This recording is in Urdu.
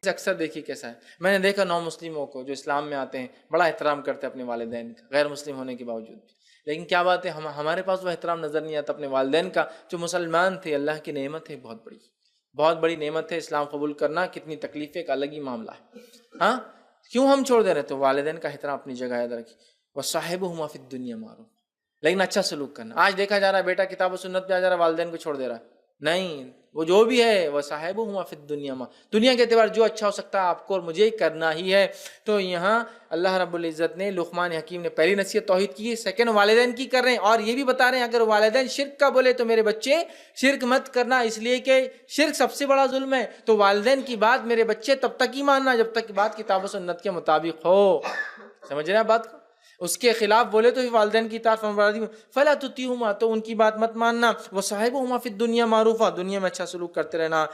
سے اکثر دیکھیے کیسا ہے. میں نے دیکھا نو مسلموں کو جو اسلام میں آتے ہیں بڑا احترام کرتے ہیں اپنے والدین کا غیر مسلم ہونے کے باوجود بھی. لیکن کیا بات ہے ہمارے پاس وہ احترام نظر نہیں آتا اپنے والدین کا جو مسلمان تھے. اللہ کی نعمت ہے بہت بڑی نعمت ہے. اسلام قبول کرنا کتنی تکلیف کا الگ ہی معاملہ ہے. ہاں کیوں ہم چھوڑ دے رہے؟ تو والدین کا احترام اپنی جگہ یاد رکھیے. وَصَاحِبُهُمَا فِي الدُّنْيَا مَعْرُوفًا. لیکن اچھا سلوک کرنا. آج دیکھا جا رہا ہے بیٹا کتاب و سنت پہ آ جا رہا ہے والدین کو چھوڑ دے رہا ہے. نہیں، وہ جو بھی ہے وَصَاحِبُهُمَا فِي الدُّنْيَا دنیا کے اعتبار جو اچھا ہو سکتا ہے آپ کو اور مجھے کرنا ہی ہے. تو یہاں اللہ رب العزت نے لقمان حکیم نے پہلی نصیحت توحید کی ہے، سیکنڈ والدین کی کر رہے ہیں اور یہ بھی بتا رہے ہیں اگر والدین شرک کا بولے تو میرے بچے شرک مت کرنا، اس لیے کہ شرک سب سے بڑا ظلم ہے. تو والدین کی بات میرے بچے تب تک ہی ماننا جب تک بات کتاب و سنت کے مطابق ہو. سمجھ رہے ہیں بات کو؟ اس کے خلاف بولے تو والدین کی اطاعت فرمانبرداری فلا تطیعہما، تو ان کی بات مت ماننا. وصاحبہما فی الدنیا معروفا، دنیا میں اچھا سلوک کرتے رہنا.